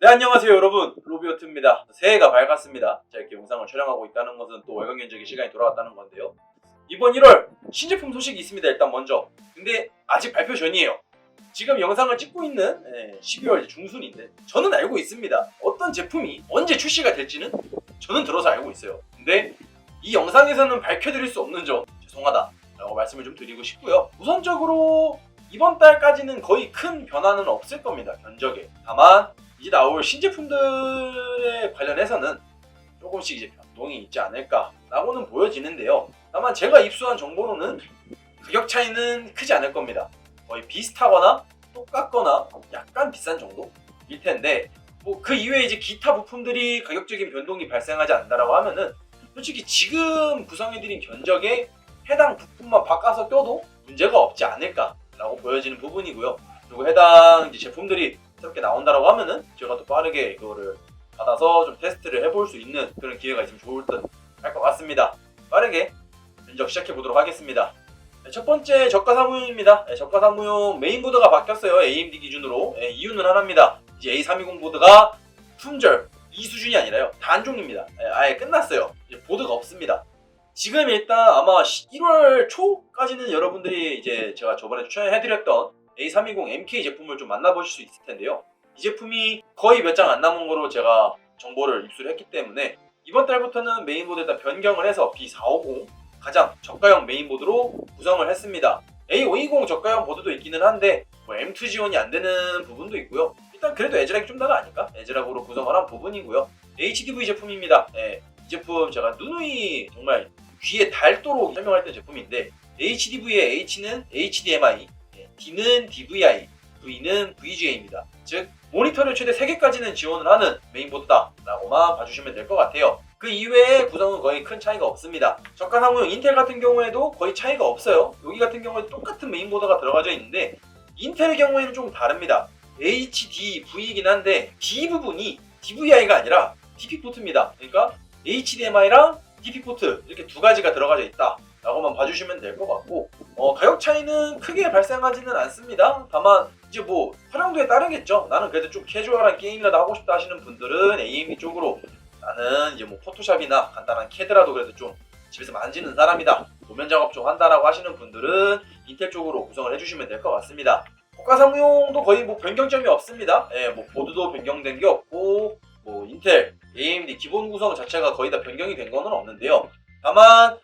네, 안녕하세요 여러분, 로비오트입니다. 새해가 밝았습니다. 제가 이렇게 영상을 촬영하고 있다는 것은 또 월간 견적의 시간이 돌아왔다는 건데요. 이번 1월 신제품 소식이 있습니다. 일단 먼저, 근데 아직 발표 전이에요. 지금 영상을 찍고 있는 12월 중순인데 저는 알고 있습니다. 어떤 제품이 언제 출시가 될지는 저는 들어서 알고 있어요. 근데 이 영상에서는 밝혀드릴 수 없는 점 죄송하다 라고 말씀을 좀 드리고 싶고요. 우선적으로 이번 달까지는 거의 큰 변화는 없을 겁니다. 견적에. 다만 이제 나올 신제품들에 관련해서는 조금씩 이제 변동이 있지 않을까라고는 보여지는데요. 다만 제가 입수한 정보로는 가격 차이는 크지 않을 겁니다. 거의 비슷하거나 똑같거나 약간 비싼 정도일 텐데, 뭐 그 이외에 이제 기타 부품들이 가격적인 변동이 발생하지 않는다라고 하면은 솔직히 지금 구성해드린 견적에 해당 부품만 바꿔서 껴도 문제가 없지 않을까라고 보여지는 부분이고요. 그리고 해당 이제 제품들이 새롭게 나온다라고 하면은 제가 또 빠르게 이거를 받아서 좀 테스트를 해볼 수 있는 그런 기회가 있으면 좋을 듯 할 것 같습니다. 빠르게 견적 시작해 보도록 하겠습니다. 첫 번째 저가 사무용입니다. 저가 사무용 메인보드가 바뀌었어요. AMD 기준으로. 이유는 하나입니다. 이제 A320 보드가 품절 이 수준이 아니라요, 단종입니다. 아예 끝났어요. 이제 보드가 없습니다. 지금 일단 아마 1월 초까지는 여러분들이 이제 제가 저번에 추천해드렸던 A320 MK 제품을 좀 만나보실 수 있을 텐데요. 이 제품이 거의 몇 장 안 남은 거로 제가 정보를 입수를 했기 때문에 이번 달부터는 메인보드 일단 변경을 해서 B450 가장 저가형 메인보드로 구성을 했습니다. A520 저가형 보드도 있기는 한데 뭐 M2 지원이 안 되는 부분도 있고요. 일단 그래도 에즈락이 좀 나가 아닐까? 에즈락으로 구성을 한 부분이고요. HDV 제품입니다. 이 제품 제가 누누이 정말 귀에 닳도록 설명할 때 제품인데, HDV의 H는 HDMI, D는 DVI, V는 VGA입니다. 즉 모니터를 최대 3개까지는 지원을 하는 메인보드다 라고만 봐주시면 될 것 같아요. 그 이외에 구성은 거의 큰 차이가 없습니다. 저가 사무용 인텔 같은 경우에도 거의 차이가 없어요. 여기 같은 경우에도 똑같은 메인보드가 들어가져 있는데 인텔의 경우에는 좀 다릅니다. HDV이긴 한데 D 부분이 DVI가 아니라 DP 포트입니다. 그러니까 HDMI랑 DP 포트 이렇게 두 가지가 들어가져 있다 라고만 봐주시면 될 것 같고, 가격 차이는 크게 발생하지는 않습니다. 다만 이제 뭐 활용도에 따르겠죠. 나는 그래도 좀 캐주얼한 게임이라도 하고 싶다 하시는 분들은 AMD 쪽으로, 나는 이제 뭐 포토샵이나 간단한 캐드라도 그래도 좀 집에서 만지는 사람이다, 도면 작업 좀 한다라고 하시는 분들은 인텔 쪽으로 구성을 해주시면 될 것 같습니다. 고가 사무용도 거의 뭐 변경점이 없습니다. 뭐 보드도 변경된 게 없고, 뭐 인텔, AMD 기본 구성 자체가 거의 다 변경이 된 거는 없는데요. 다만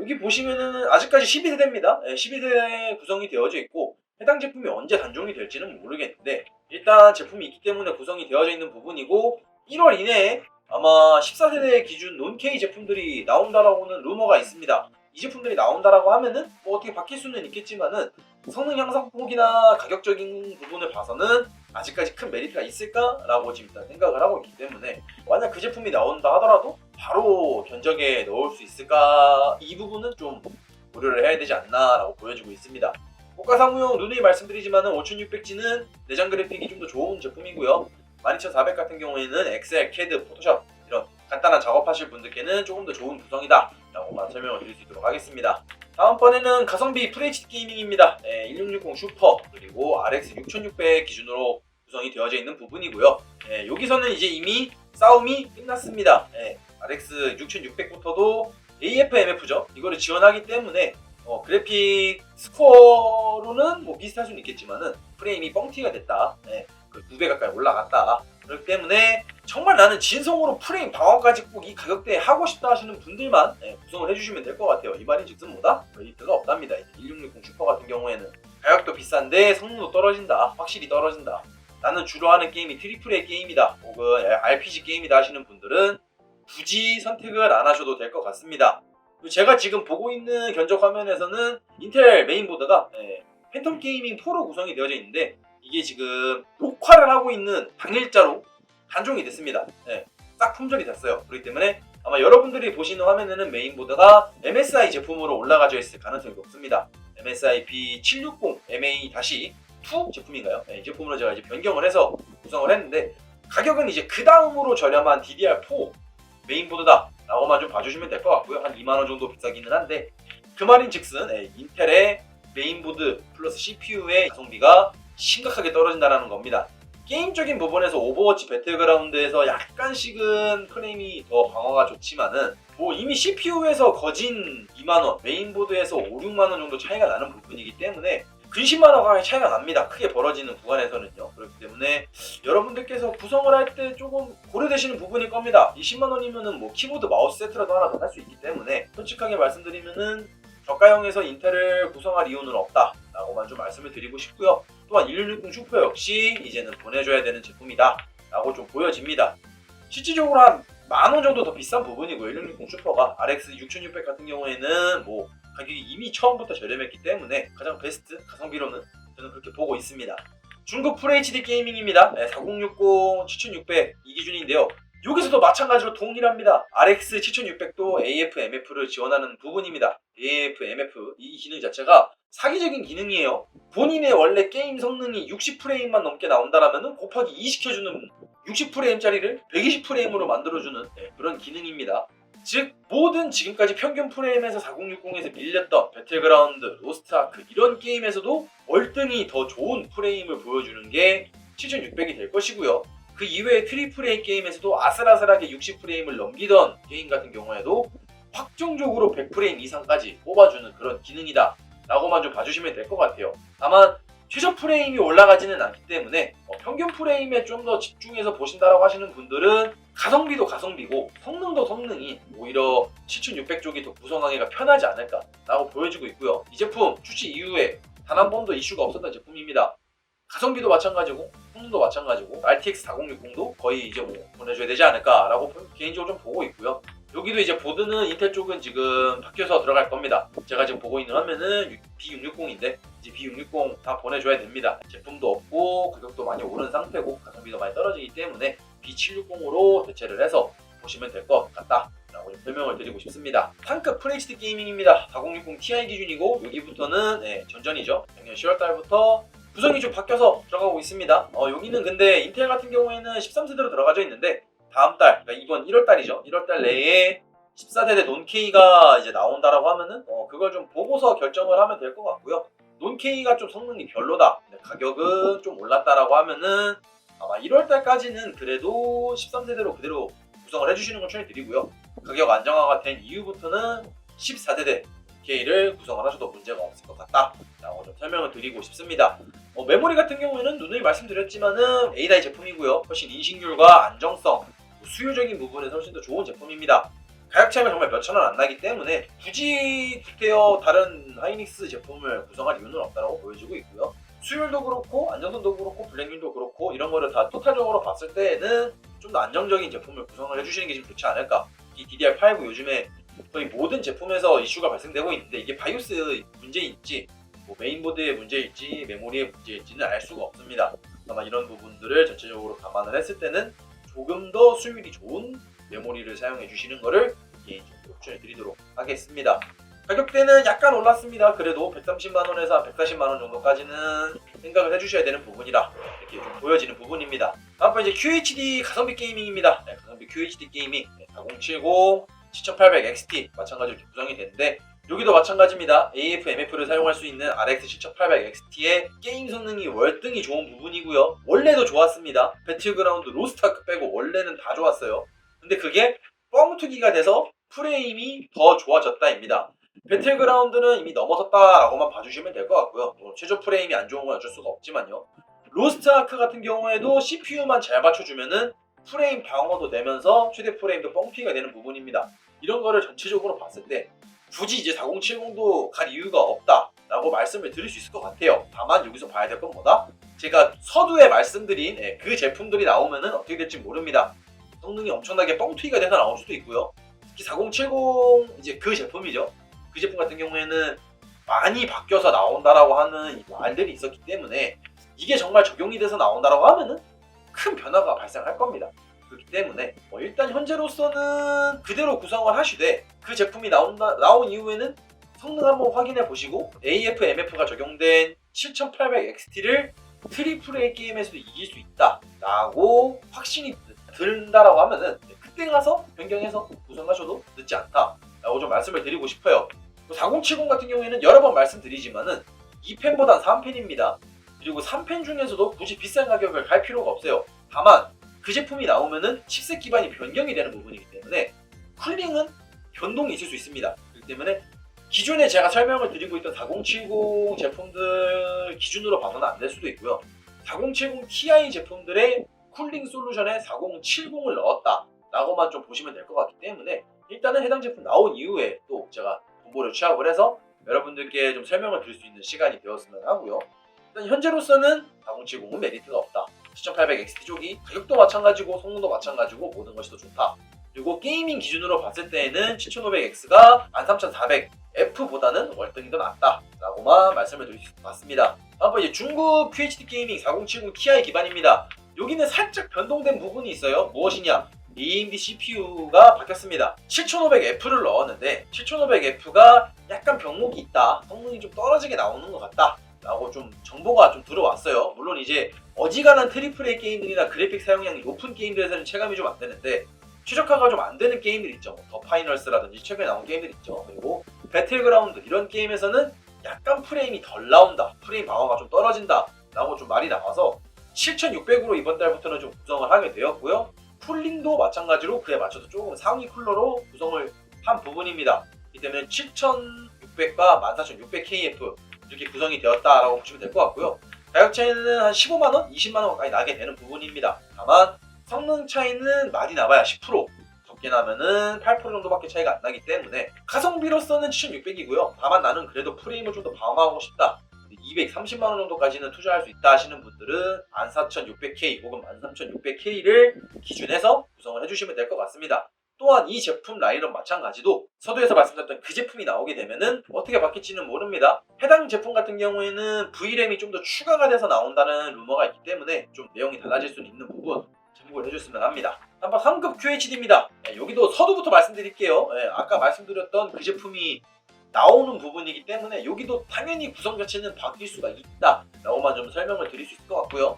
여기 보시면은 아직까지 12세대입니다. 12세대 구성이 되어져 있고 해당 제품이 언제 단종이 될지는 모르겠는데 일단 제품이 있기 때문에 구성이 되어져 있는 부분이고, 1월 이내에 아마 14세대 기준 논-K 제품들이 나온다라고는 루머가 있습니다. 이 제품들이 나온다라고 하면은 뭐 어떻게 바뀔 수는 있겠지만은 성능 향상폭이나 가격적인 부분을 봐서는 아직까지 큰 메리트가 있을까라고 지금 일단 생각을 하고 있기 때문에, 만약 그 제품이 나온다 하더라도 바로 견적에 넣을 수 있을까, 이 부분은 좀 고려를 해야 되지 않나라고 보여지고 있습니다. 고가 사무용 누누이 말씀드리지만은 5600G는 내장 그래픽이 좀 더 좋은 제품이고요. 12400 같은 경우에는 엑셀, 캐드, 포토샵 이런 간단한 작업하실 분들께는 조금 더 좋은 구성이다 라고만 설명을 드릴 수 있도록 하겠습니다. 다음번에는 가성비 FHD 게이밍입니다. 1660 슈퍼 그리고 RX 6600 기준으로 구성이 되어져 있는 부분이고요. 여기서는 이제 이미 싸움이 끝났습니다. RX 6600부터도 AFMF죠. 이거를 지원하기 때문에 그래픽 스코어로는 뭐 비슷할 수는 있겠지만은 프레임이 뻥튀가 됐다. 그 2배 가까이 올라갔다. 그렇기 때문에 정말 나는 진성으로 프레임 방어까지 꼭 이 가격대에 하고 싶다 하시는 분들만 구성을 해주시면 될 것 같아요. 이 말인즉슨 뭐다? 메리트가 없답니다. 1660 슈퍼 같은 경우에는 가격도 비싼데 성능도 떨어진다. 확실히 떨어진다. 나는 주로 하는 게임이 AAA 게임이다 혹은 RPG 게임이다 하시는 분들은 굳이 선택을 안 하셔도 될 것 같습니다. 제가 지금 보고 있는 견적 화면에서는 인텔 메인보드가 팬텀 게이밍 4로 구성이 되어져 있는데 이게 지금 녹화를 하고 있는 당일자로 단종이 됐습니다. 딱 품절이 됐어요. 그렇기 때문에 아마 여러분들이 보시는 화면에는 메인보드가 MSI 제품으로 올라가져 있을 가능성이 높습니다. MSI B760MA-2 제품인가요? 이 제품으로 제가 이제 변경을 해서 구성을 했는데 가격은 이제 그 다음으로 저렴한 DDR4 메인보드다 라고만 좀 봐주시면 될 것 같고요. 한 2만원 정도 비싸기는 한데, 그 말인즉슨 인텔의 메인보드 플러스 CPU의 가성비가 심각하게 떨어진다는 겁니다. 게임적인 부분에서 오버워치 배틀그라운드에서 약간씩은 프레임이 더 방어가 좋지만은 뭐 이미 CPU에서 거진 2만원, 메인보드에서 5, 6만원 정도 차이가 나는 부분이기 때문에 근십만원 가까이 차이가 납니다. 크게 벌어지는 구간에서는요. 그렇기 때문에 여러분들께서 구성을 할 때 조금 고려되시는 부분일 겁니다. 이 10만원이면은 뭐 키보드 마우스 세트라도 하나 더 할 수 있기 때문에 솔직하게 말씀드리면은 저가형에서 인텔을 구성할 이유는 없다 라고만 좀 말씀을 드리고 싶고요. 또한 1660 슈퍼 역시 이제는 보내줘야 되는 제품이다 라고 좀 보여집니다. 실질적으로 한 만원 정도 더 비싼 부분이고요. 1660 슈퍼가 RX 6600 같은 경우에는 뭐 가격이 이미 처음부터 저렴했기 때문에 가장 베스트 가성비로는 저는 그렇게 보고 있습니다. 중급 FHD 게이밍입니다. 4060 7600 이 기준인데요. 여기서도 마찬가지로 동일합니다. RX 7600도 AF MF를 지원하는 부분입니다. AF MF 이 기능 자체가 사기적인 기능이에요. 본인의 원래 게임 성능이 60프레임만 넘게 나온다라면 곱하기 2 시켜주는 60프레임짜리를 120프레임으로 만들어주는 그런 기능입니다. 즉 모든 지금까지 평균 프레임에서 4060에서 밀렸던 배틀그라운드, 로스트아크 이런 게임에서도 월등히 더 좋은 프레임을 보여주는 게 7600이 될 것이고요. 그 이외의 트리플 A 게임에서도 아슬아슬하게 60프레임을 넘기던 게임 같은 경우에도 확정적으로 100프레임 이상까지 뽑아주는 그런 기능이다 라고만 좀 봐주시면 될 것 같아요. 다만 최저 프레임이 올라가지는 않기 때문에 평균 프레임에 좀 더 집중해서 보신다라고 하시는 분들은 가성비도 가성비고 성능도 성능이 오히려 7600 쪽이 더 구성하기가 편하지 않을까 라고 보여지고 있고요. 이 제품 출시 이후에 단 한 번도 이슈가 없었던 제품입니다. 가성비도 마찬가지고 성능도 마찬가지고 RTX 4060도 거의 이제 뭐 보내줘야 되지 않을까라고 개인적으로 좀 보고 있고요. 여기도 이제 보드는 인텔 쪽은 지금 바뀌어서 들어갈 겁니다. 제가 지금 보고 있는 화면은 B660인데 이제 B660 다 보내줘야 됩니다. 제품도 없고 가격도 많이 오른 상태고 가성비도 많이 떨어지기 때문에 B760으로 대체를 해서 보시면 될 것 같다 라고 설명을 드리고 싶습니다. 상급 FHD 게이밍입니다. 4060 Ti 기준이고 여기부터는 전전이죠. 작년 10월달부터 구성이 좀 바뀌어서 들어가고 있습니다. 여기는 근데 인텔 같은 경우에는 13세대로 들어가져 있는데 다음 달, 그러니까 이번 1월달이죠. 1월달 내에 14세대 논K가 이제 나온다라고 하면은 그걸 좀 보고서 결정을 하면 될 것 같고요. 논K가 좀 성능이 별로다, 근데 가격은 좀 올랐다라고 하면은 아마 1월달까지는 그래도 13세대로 그대로 구성을 해주시는 걸 추천드리고요. 가격 안정화가 된 이후부터는 14세대 K를 구성을 하셔도 문제가 없을 것 같다 라고 좀 설명을 드리고 싶습니다. 메모리 같은 경우에는 누누이 말씀드렸지만은 A다이 제품이고요. 훨씬 인식률과 안정성, 수요적인 부분에서 훨씬 더 좋은 제품입니다. 가격 차이가 정말 몇천 원 안 나기 때문에 굳이 구태여 다른 하이닉스 제품을 구성할 이유는 없다고 보여지고 있고요. 수율도 그렇고 안정성도 그렇고 블랙률도 그렇고 이런 거를 다 토탈적으로 봤을 때는 좀 더 안정적인 제품을 구성을 해주시는 게 좀 좋지 않을까. 이 DDR5 요즘에 거의 모든 제품에서 이슈가 발생되고 있는데 이게 바이오스 문제일지 뭐 메인보드의 문제일지 메모리의 문제일지는 알 수가 없습니다. 아마 이런 부분들을 전체적으로 감안을 했을 때는 조금 더 수율이 좋은 메모리를 사용해 주시는 것을 개인적으로 추천해 드리도록 하겠습니다. 가격대는 약간 올랐습니다. 그래도 130만원에서 140만원 정도까지는 생각을 해주셔야 되는 부분이라 이렇게 좀 보여지는 부분입니다. 다음번 이제 QHD 가성비 게이밍입니다. 가성비 QHD 게이밍 4070 7800 XT 마찬가지로 구성이 되는데 여기도 마찬가지입니다. AF MF를 사용할 수 있는 RX 7800 XT의 게임 성능이 월등히 좋은 부분이고요. 원래도 좋았습니다. 배틀그라운드 로스트아크 빼고 원래는 다 좋았어요. 근데 그게 뻥튀기가 돼서 프레임이 더 좋아졌다입니다. 배틀그라운드는 이미 넘어섰다라고만 봐주시면 될 것 같고요. 최저 프레임이 안 좋은 건 어쩔 수가 없지만요. 로스트아크 같은 경우에도 CPU만 잘 받쳐주면은 프레임 방어도 내면서 최대 프레임도 뻥튀기가 되는 부분입니다. 이런 거를 전체적으로 봤을 때 굳이 이제 4070도 갈 이유가 없다라고 말씀을 드릴 수 있을 것 같아요. 다만 여기서 봐야 될 건 뭐다? 제가 서두에 말씀드린 그 제품들이 나오면은 어떻게 될지 모릅니다. 성능이 엄청나게 뻥튀기가 돼서 나올 수도 있고요. 특히 4070 이제 그 제품이죠. 그 제품 같은 경우에는 많이 바뀌어서 나온다라고 하는 말들이 있었기 때문에 이게 정말 적용이 돼서 나온다라고 하면은 큰 변화가 발생할 겁니다. 그렇기 때문에 일단 현재로서는 그대로 구성을 하시되 그 제품이 나온 이후에는 성능 한번 확인해 보시고 AF MF가 적용된 7800 XT를 트리플 A 게임에서도 이길 수 있다 라고 확신이 든다라고 하면은 그때 가서 변경해서 구성하셔도 늦지 않다 라고 좀 말씀을 드리고 싶어요. 4070 같은 경우에는 여러 번 말씀드리지만은 2펜보단 3펜입니다. 그리고 3펜 중에서도 굳이 비싼 가격을 갈 필요가 없어요. 다만 그 제품이 나오면은 칩셋 기반이 변경이 되는 부분이기 때문에 쿨링은 변동이 있을 수 있습니다. 그렇기 때문에 기존에 제가 설명을 드리고 있던 4070 제품들 기준으로 봐서는 안 될 수도 있고요. 4070 Ti 제품들의 쿨링 솔루션에 4070을 넣었다 라고만 좀 보시면 될 것 같기 때문에 일단은 해당 제품 나온 이후에 또 제가 정보를 취합을 해서 여러분들께 좀 설명을 드릴 수 있는 시간이 되었으면 하고요. 일단 현재로서는 4070은 메리트가 없다. 7800XT 쪽이 가격도 마찬가지고 성능도 마찬가지고 모든 것이 더 좋다. 그리고 게이밍 기준으로 봤을 때에는 7500X가 13400F보다는 월등히 더 낫다 라고만 말씀을 드릴 수 있을 것 같습니다. 다음번 이제 중국 QHD 게이밍 4070 Ti 기반입니다. 여기는 살짝 변동된 부분이 있어요. 무엇이냐? AMD CPU가 바뀌었습니다. 7500F를 넣었는데 7500F가 약간 병목이 있다. 성능이 좀 떨어지게 나오는 것 같다. 라고 좀 정보가 좀 들어왔어요. 물론 이제 어지간한 트리플 A 게임들이나 그래픽 사용량이 높은 게임들에서는 체감이 좀 안 되는데 최적화가 좀 안 되는 게임들 있죠. 더 파이널스라든지 최근에 나온 게임들 있죠. 그리고 배틀그라운드 이런 게임에서는 약간 프레임이 덜 나온다. 프레임 방어가 좀 떨어진다. 라고 좀 말이 나와서 7600으로 이번 달부터는 좀 구성을 하게 되었고요. 쿨링도 마찬가지로 그에 맞춰서 조금 상위 쿨러로 구성을 한 부분입니다. 이 때문에 7600과 14600KF 이렇게 구성이 되었다라고 보시면 될 것 같고요. 가격 차이는 한 15만원, 20만원 가까이 나게 되는 부분입니다. 다만 성능 차이는 많이 나봐야 10%, 적게 나면은 8% 정도밖에 차이가 안 나기 때문에 가성비로서는 7600이고요. 다만 나는 그래도 프레임을 좀 더 방어하고 싶다. 230만원 정도까지는 투자할 수 있다 하시는 분들은 14600K 혹은 13600K를 기준해서 구성을 해주시면 될 것 같습니다. 또한 이 제품 라인업 마찬가지도 서두에서 말씀드렸던 그 제품이 나오게 되면은 어떻게 바뀔지는 모릅니다. 해당 제품 같은 경우에는 VRAM이 좀 더 추가가 돼서 나온다는 루머가 있기 때문에 좀 내용이 달라질 수 있는 부분 참고를 해줬으면 합니다. 한번 3급 QHD입니다. 여기도 서두부터 말씀드릴게요. 아까 말씀드렸던 그 제품이 나오는 부분이기 때문에 여기도 당연히 구성 자체는 바뀔 수가 있다 라고만 좀 설명을 드릴 수 있을 것 같고요.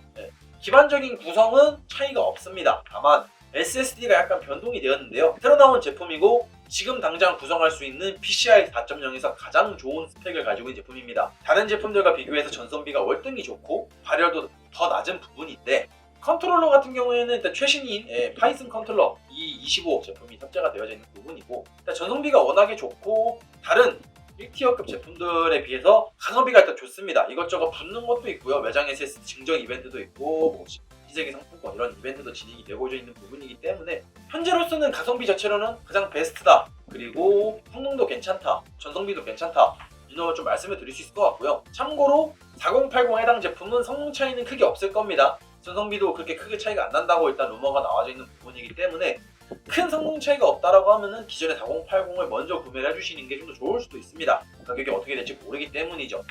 기반적인 구성은 차이가 없습니다. 다만 SSD가 약간 변동이 되었는데요. 새로 나온 제품이고 지금 당장 구성할 수 있는 PCI 4.0에서 가장 좋은 스펙을 가지고 있는 제품입니다. 다른 제품들과 비교해서 전선비가 월등히 좋고 발열도 더 낮은 부분인데 컨트롤러 같은 경우에는 일단 최신인 파이슨 컨트롤러 E25 제품이 탑재가 되어져 있는 부분이고 일단 전성비가 워낙에 좋고 다른 1티어급 제품들에 비해서 가성비가 일단 좋습니다. 이것저것 붙는 것도 있고요. 매장 SS 증정 이벤트도 있고 뭐 희세기 상품권 이런 이벤트도 진행이 되고져 있는 부분이기 때문에 현재로서는 가성비 자체로는 가장 베스트다. 그리고 성능도 괜찮다. 전성비도 괜찮다. 이런 좀 말씀을 드릴 수 있을 것 같고요. 참고로 4080 해당 제품은 성능 차이는 크게 없을 겁니다. 전성비도 그렇게 크게 차이가 안 난다고 일단 루머가 나와져 있는 부분이기 때문에 큰 성능 차이가 없다라고 하면은 기존의 4080을 먼저 구매를 해주시는 게 좀 더 좋을 수도 있습니다. 가격이 어떻게 될지 모르기 때문이죠.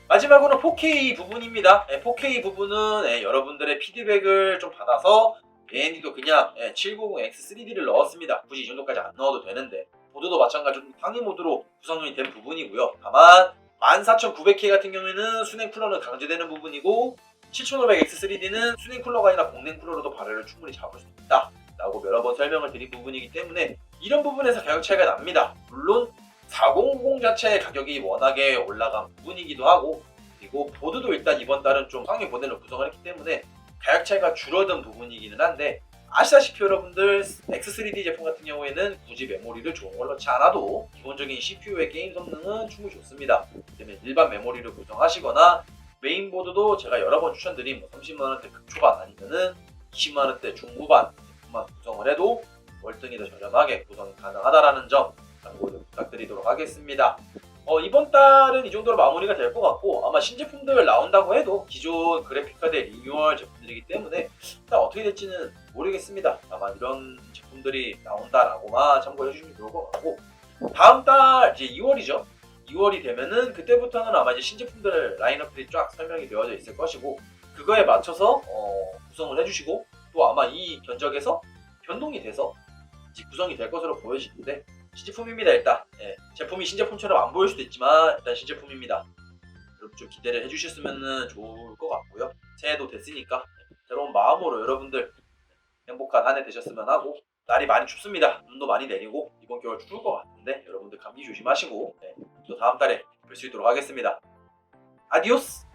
마지막으로 4K 부분입니다. 4K 부분은 여러분들의 피드백을 좀 받아서 AMD도 그냥 790X3D를 넣었습니다. 굳이 이 정도까지 안 넣어도 되는데 보드도 마찬가지로 상위 모드로 구성이 된 부분이고요. 다만 14900K 같은 경우에는 수냉 쿨러는 강제되는 부분이고 7500X3D는 수냉 쿨러가 아니라 공냉 쿨러로도 발열을 충분히 잡을 수 있다 라고 여러 번 설명을 드린 부분이기 때문에 이런 부분에서 가격 차이가 납니다. 물론 4090 자체의 가격이 워낙에 올라간 부분이기도 하고 그리고 보드도 일단 이번 달은 좀 상위 모델로 구성을 했기 때문에 가격 차이가 줄어든 부분이기는 한데 아시다시피 여러분들 X3D 제품 같은 경우에는 굳이 메모리를 좋은 걸 넣지 않아도 기본적인 CPU의 게임 성능은 충분히 좋습니다. 그렇기 때문에 일반 메모리를 구성하시거나 메인보드도 제가 여러 번 추천드린 30만원대 극초반 아니면은 20만원대 중후반 제품만 구성을 해도 월등히 더 저렴하게 구성이 가능하다는 점 참고를 부탁드리도록 하겠습니다. 이번 달은 이 정도로 마무리가 될 것 같고 아마 신제품들 나온다고 해도 기존 그래픽카드 리뉴얼 제품들이기 때문에 일단 어떻게 될지는 모르겠습니다. 다만 이런 제품들이 나온다라고만 참고해 주시면 좋을 것 같고 다음 달 이제 2월이죠. 2월이 되면은 그때부터는 아마 이제 신제품들 라인업들이 쫙 설명이 되어져 있을 것이고 그거에 맞춰서 구성을 해주시고 또 아마 이 견적에서 변동이 돼서 이제 구성이 될 것으로 보여지는데 신제품입니다. 일단 제품이 신제품처럼 안 보일 수도 있지만 일단 신제품입니다. 여러분 좀 기대를 해주셨으면 좋을 것 같고요. 새해도 됐으니까 새로운 마음으로 여러분들 행복한 한 해 되셨으면 하고 날이 많이 춥습니다. 눈도 많이 내리고 이번 겨울 추울 것 같은데 여러분들 감기 조심하시고 또 다음 달에 뵐 수 있도록 하겠습니다. 아디오스!